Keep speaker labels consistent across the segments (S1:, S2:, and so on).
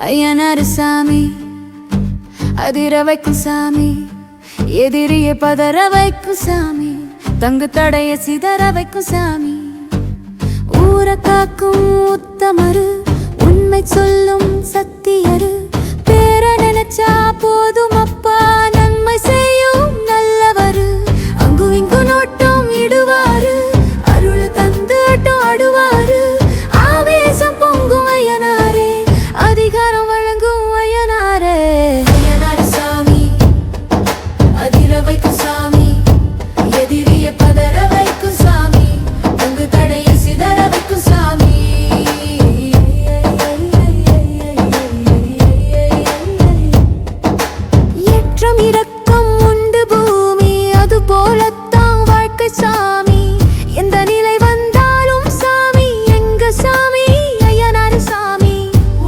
S1: ஐயனார் சாமி அதிர வைக்கும் சாமி, எதிரியை பதற வைக்கும் சாமி, தங்கு தடைய சிதற வைக்கும் சாமி. ஊர காக்கும் உத்தமரு, உண்மை சொல்லும் சத்தியரு, பேர நினைச்சா போதும் அப்பா நன்மை செய்யும் நல்லவரு. அங்கு இங்கு நோட்டம் இடுவாரு, அருள் தந்து ஆட்டம் ஆடுவாரு. ஆவேசம் பொங்கும் ஐயனாரே, அதிகாரம் வழங்கும் ஐயனாரே. ஐயனார் சாமி அதிர வைக்கும் சாமி, எதிரிய பதற வைக்கும் சாமி, தங்கு தடைய சிதற வைக்கும் சாமி. ஏற்றம் இரக்கம் உண்டு பூமி, அது போலத்தான் வாழ்க்கை சாமி. எந்த நிலை வந்தாலும் சாமி எங்க சாமி ஐயனார் சாமி.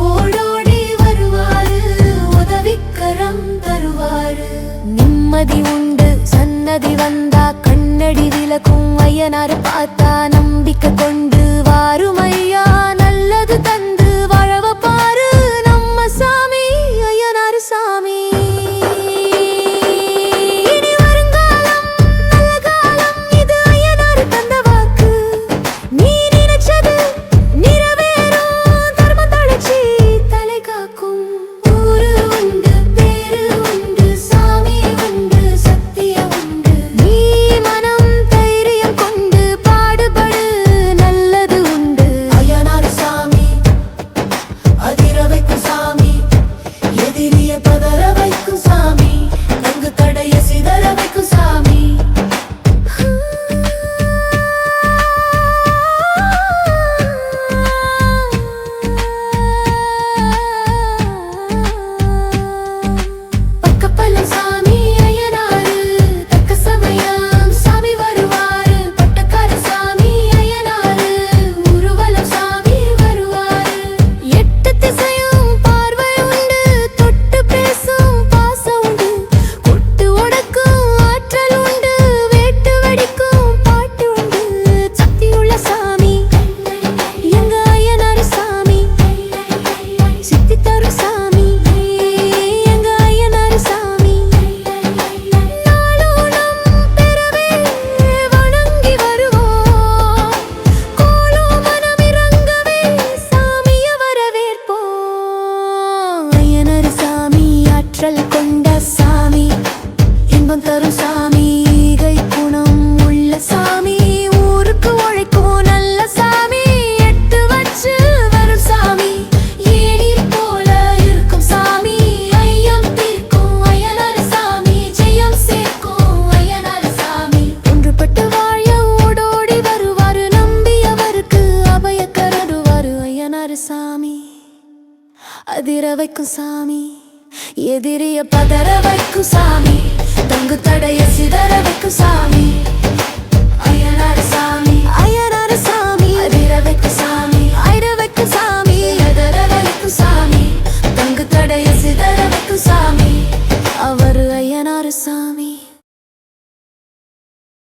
S1: ஓடோடி வருவாரு, உதவிக்கரம் தருவாரு. நிம்மதி உண்டு சன்னதி வந்தா, கண்ணடி விளக்கும் ஐயனார் பார்த்தா. நம்பிக்கை கொண்டு வாரும் ஐயா, நல்லது தந்து வாழவ பாரு நம்ம சாமி ஐயனார் சாமி. இனி வருங்காலம் நல்ல காலம், இது ஐயனார் தந்த வாக்கு. நீ நினைச்சது நிறைவேறும், தர்மம் தழைச்சி தலை காக்கும். ஊரு உண்டு பேரு உண்டு, சாமி உண்டு சத்தியம் உண்டு. நீ மனம் தைரியம் கொண்டு பாடுபடு, நல்லது உண்டு. ஐயனார் சாமி அதிர வைக்கும் சாமி, எதிரிய பதற வைக்கும் சாமி, தங்கு தடைய சிதற வைக்கும் சாமி. பக்கப்பல்ல சாமி ஐயனாரு, தக்க சமயம் சாமி வருவாரு. பட்டக்கார சாமி ஐயனாரு, ஊர்வலம் சாமி வருவாரு. எட்டு திசையும் பார்வை உண்டு, தொட்டு பேசும் பாசம் உண்டு. கொட்டு உடக்கும் ஆற்றல் உண்டு, வேட்டு வெடிக்கும் பாட்டு உண்டு. சக்தியுள்ள சாமி எங்க ஐயனார் சாமி, சித்தி தரும் சாமி எங்க ஐயனார் சாமி. நாளும் நம் பெறவே வணங்கி வருவோம், கோலும் மனம் இறங்கவே சாமிய வரவேற்போம். ஐயனார் சாமி ஆற்றல் கொண்ட சாமி, இன்பம் தரும் சாமி, ஈகை குணம் உள்ள சாமி. ஊருக்கு உழைக்கும் நல்ல சாமி, எட்டு வச்சு வரும் சாமி. ஏனி போல இருக்கும் சாமி, ஐயம் தீர்க்கும் ஐயனார் சாமி, ஜெயம் சேர்க்கும் ஐயனார் சாமி. ஒன்றுபட்டு வாழ ஓடோடி வருவாரு, நம்பியவருக்கு அபயக்கரடுவாரு ஐயனார் சாமி. அதிர வைக்கும் சாமி, எதிரிய பதற வைக்கும் சாமி, தங்கு தடைய சிதற வைக்கும் சாமி ஐயனார் சாமி.